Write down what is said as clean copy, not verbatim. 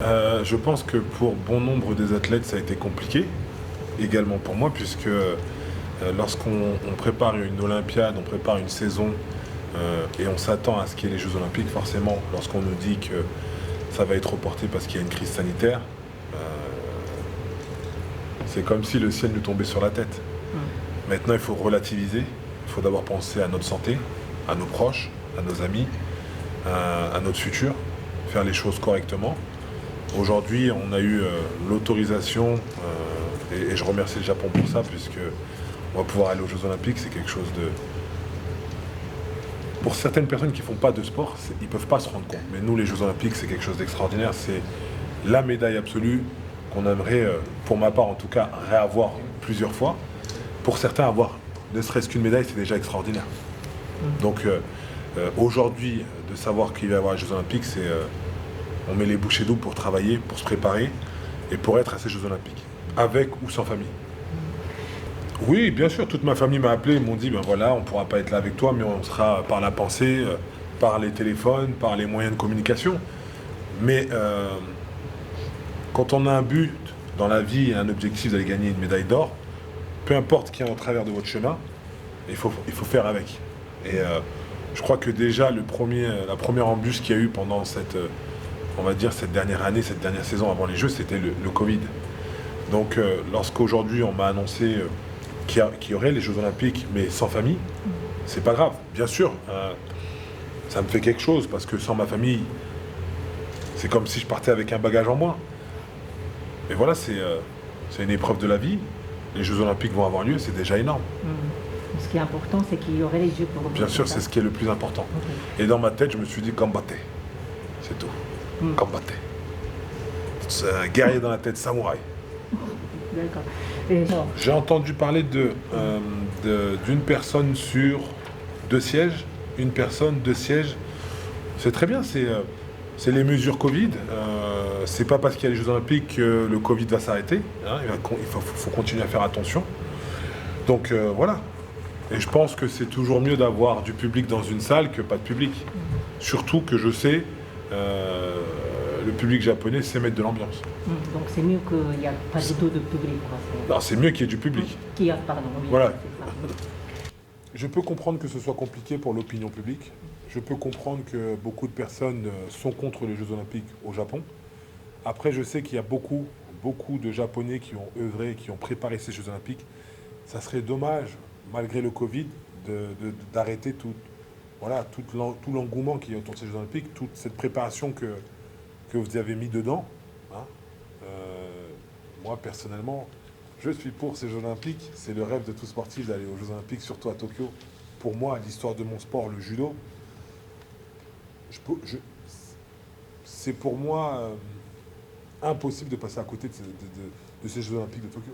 Je pense que pour bon nombre des athlètes, ça a été compliqué, également pour moi, puisque lorsqu'on prépare une Olympiade, on prépare une saison et on s'attend à ce qu'il y ait les Jeux Olympiques, forcément, lorsqu'on nous dit que ça va être reporté parce qu'il y a une crise sanitaire, euh, c'est comme si le ciel nous tombait sur la tête. Maintenant, il faut relativiser, il faut d'abord penser à notre santé, à nos proches, à nos amis, à notre futur, faire les choses correctement. Aujourd'hui, on a eu l'autorisation, et je remercie le Japon pour ça, puisque on va pouvoir aller aux Jeux Olympiques. C'est quelque chose de... Pour certaines personnes qui ne font pas de sport, ils ne peuvent pas se rendre compte. Mais nous, les Jeux Olympiques, c'est quelque chose d'extraordinaire. C'est la médaille absolue qu'on aimerait, pour ma part en tout cas, réavoir plusieurs fois. Pour certains, avoir ne serait-ce qu'une médaille, c'est déjà extraordinaire. Donc aujourd'hui, de savoir qu'il va y avoir les Jeux Olympiques, c'est... on met les bouchées doubles pour travailler, pour se préparer et pour être à ces Jeux Olympiques, avec ou sans famille. Oui, bien sûr, toute ma famille m'a appelé, ils m'ont dit, ben voilà, on ne pourra pas être là avec toi, mais on sera par la pensée, par les téléphones, par les moyens de communication. Mais quand on a un but dans la vie et un objectif d'aller gagner une médaille d'or, peu importe qui est en travers de votre chemin, il faut faire avec. Et je crois que déjà, la première embûche qu'il y a eu pendant cette... on va dire cette dernière année, cette dernière saison avant les Jeux, c'était le Covid. Donc lorsqu'aujourd'hui on m'a annoncé qu'il y aurait les Jeux Olympiques, mais sans famille, c'est pas grave. Bien sûr, ça me fait quelque chose, parce que sans ma famille, c'est comme si je partais avec un bagage en moins. Mais voilà, c'est une épreuve de la vie. Les Jeux Olympiques vont avoir lieu, c'est déjà énorme. Ce qui est important, c'est qu'il y aurait les Jeux pour vous. Bien sûr, c'est ce qui est le plus important. Et dans ma tête, je me suis dit, combattez. C'est tout. Combattez. C'est un guerrier dans la tête, samouraï. D'accord. J'ai entendu parler d'une personne sur 2 sièges. Une personne, 2 sièges. C'est très bien, c'est les mesures Covid. C'est pas parce qu'il y a les Jeux Olympiques que le Covid va s'arrêter. Hein. Faut continuer à faire attention. Donc voilà. Et je pense que c'est toujours mieux d'avoir du public dans une salle que pas de public. Surtout que je sais, le public japonais sait mettre de l'ambiance. Donc c'est mieux qu'il n'y a pas du tout de public. Non, c'est mieux qu'il y ait du public. Pardon, oui. Voilà. Je peux comprendre que ce soit compliqué pour l'opinion publique. Je peux comprendre que beaucoup de personnes sont contre les Jeux Olympiques au Japon. Après, je sais qu'il y a beaucoup de Japonais qui ont œuvré, qui ont préparé ces Jeux Olympiques. Ça serait dommage, malgré le Covid, d'arrêter tout l'engouement qu'il y a autour de ces Jeux Olympiques, toute cette préparation que vous avez mis dedans. Hein. Moi, personnellement, je suis pour ces Jeux Olympiques. C'est le rêve de tout sportif d'aller aux Jeux Olympiques, surtout à Tokyo. Pour moi, l'histoire de mon sport, le judo, c'est pour moi impossible de passer à côté de ces Jeux Olympiques de Tokyo.